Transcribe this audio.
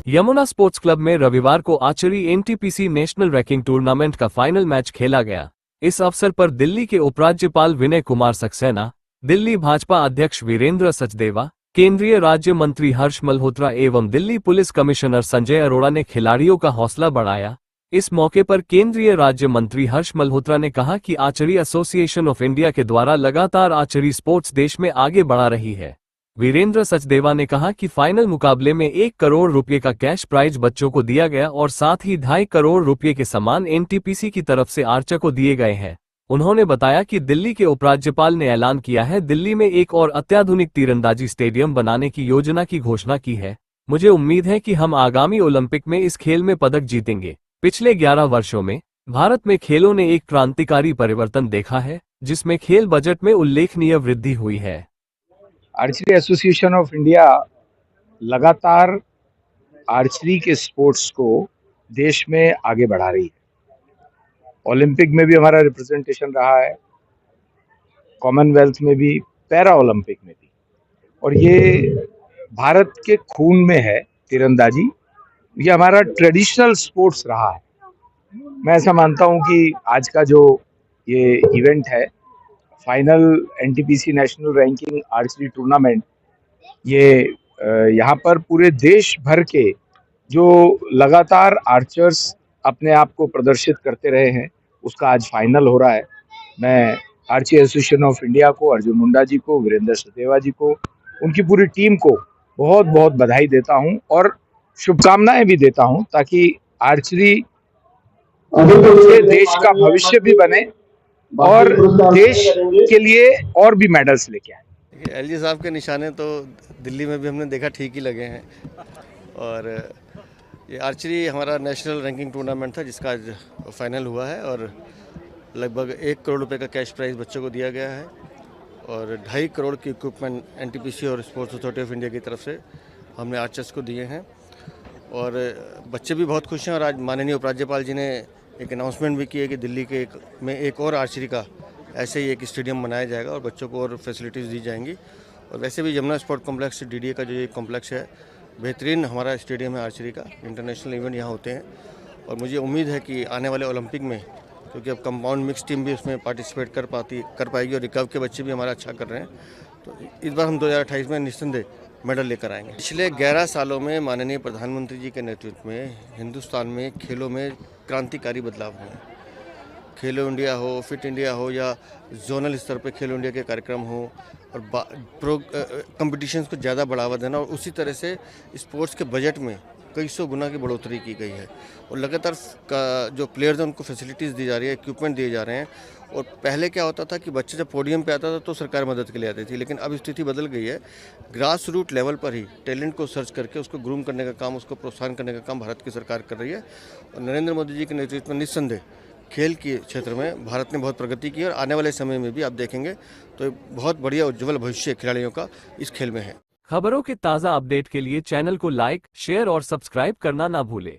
Yamuna sports club में रविवार को archery NTPC national ranking tournament का फाइनल मैच खेला गया। इस अवसर पर दिल्ली के उपराज्यपाल विनय कुमार सक्सेना, दिल्ली भाजपा अध्यक्ष वीरेंद्र सचदेवा, केंद्रीय राज्य मंत्री हर्ष मल्होत्रा एवं दिल्ली पुलिस कमिश्नर संजय अरोड़ा ने खिलाड़ियों का हौसला बढ़ाया। इस मौके पर केंद्रीय राज्य मंत्री हर्ष मल्होत्रा ने कहा कि आर्चरी एसोसिएशन ऑफ इंडिया के द्वारा लगातार आर्चरी स्पोर्ट्स देश में आगे बढ़ा रही है। वीरेंद्र सचदेवा ने कहा कि फाइनल मुकाबले में 1 करोड़ रुपए का कैश प्राइज बच्चों को दिया गया और साथ ही 2.5 करोड़ रुपए के सम्मान एनटीपीसी की तरफ से आर्चर को दिए गए हैं। उन्होंने बताया कि दिल्ली के उपराज्यपाल ने ऐलान किया है, दिल्ली में एक और अत्याधुनिक तीरंदाजी स्टेडियम बनाने की योजना की घोषणा की है। मुझे उम्मीद है कि हम आगामी ओलंपिक में इस खेल में पदक जीतेंगे। पिछले 11 वर्षों में भारत में खेलों ने एक क्रांतिकारी परिवर्तन देखा है, जिसमें खेल बजट में उल्लेखनीय वृद्धि हुई है। आर्चरी एसोसिएशन ऑफ इंडिया लगातार आर्चरी के स्पोर्ट्स को देश में आगे बढ़ा रही है। ओलंपिक में भी हमारा रिप्रेजेंटेशन रहा है, कॉमनवेल्थ में भी, पैरा ओलंपिक में भी, और ये भारत के खून में है। तीरंदाजी ये हमारा ट्रेडिशनल स्पोर्ट्स रहा है। मैं ऐसा मानता हूँ कि आज का जो ये इवेंट है, final NTPC national ranking archery tournament, ये यहाँ पर पूरे देश भर के जो लगातार आर्चर्स अपने आप को प्रदर्शित करते रहे हैं, उसका आज फाइनल हो रहा है। मैं आर्चरी एसोसिएशन ऑफ इंडिया को, अर्जुन मुंडा जी को, वीरेंद्र सचदेवा जी को, उनकी पूरी टीम को बहुत बहुत बधाई देता हूं और शुभकामनाएं भी देता हूं, ताकि आर्चरी से देश का भविष्य भी बने और देश के लिए और भी मेडल्स लेके आए। एलजी साहब के निशाने तो दिल्ली में भी हमने देखा ठीक ही लगे हैं। और ये आर्चरी हमारा नेशनल रैंकिंग टूर्नामेंट था, जिसका आज फाइनल हुआ है और लगभग 1 करोड़ रुपए का कैश प्राइज बच्चों को दिया गया है और 2.5 करोड़ की इक्विपमेंट एनटीपीसी और स्पोर्ट्स अथॉरिटी ऑफ इंडिया की तरफ से हमने आर्चर्स को दिए हैं और बच्चे भी बहुत खुश हैं। और आज माननीय उपराज्यपाल जी ने एक अनाउंसमेंट भी की है कि दिल्ली में एक और आर्चरी का ऐसे ही एक स्टेडियम बनाया जाएगा और बच्चों को और फैसिलिटीज़ दी जाएंगी। और वैसे भी यमुना स्पोर्ट कॉम्प्लेक्स डीडीए का जो ये कॉम्प्लेक्स है, बेहतरीन हमारा स्टेडियम है आर्चरी का। इंटरनेशनल इवेंट यहाँ होते हैं और मुझे उम्मीद है कि आने वाले ओलंपिक में, क्योंकि अब कंपाउंड मिक्स टीम भी उसमें पार्टिसिपेट कर पाएगी और रिकर्व के बच्चे भी हमारा अच्छा कर रहे हैं, तो इस बार हम 2028 में निस्संदेह मेडल लेकर आएंगे। पिछले 11 सालों में माननीय प्रधानमंत्री जी के नेतृत्व में हिंदुस्तान में खेलों में क्रांतिकारी बदलाव हुए हैं। खेलो इंडिया हो, फिट इंडिया हो या जोनल स्तर पर खेलो इंडिया के कार्यक्रम हो और कंपटीशंस को ज़्यादा बढ़ावा देना, और उसी तरह से स्पोर्ट्स के बजट में कई सौ गुना की बढ़ोतरी की गई है और लगातार जो प्लेयर्स हैं उनको फैसिलिटीज़ दी जा रही है, इक्विपमेंट दिए जा रहे हैं। और पहले क्या होता था कि बच्चे जब पोडियम पे आता था तो सरकार मदद के लिए आती थी, लेकिन अब स्थिति बदल गई है। ग्रास रूट लेवल पर ही टैलेंट को सर्च करके उसको ग्रूम करने का काम, उसको प्रोत्साहन करने का काम भारत की सरकार कर रही है। और नरेंद्र मोदी जी के नेतृत्व में निस्संदेह खेल के क्षेत्र में भारत ने बहुत प्रगति की और आने वाले समय में भी आप देखेंगे तो बहुत बढ़िया उज्ज्वल भविष्य खिलाड़ियों का इस खेल में है। खबरों के ताज़ा अपडेट के लिए चैनल को लाइक, शेयर और सब्सक्राइब करना ना भूलें।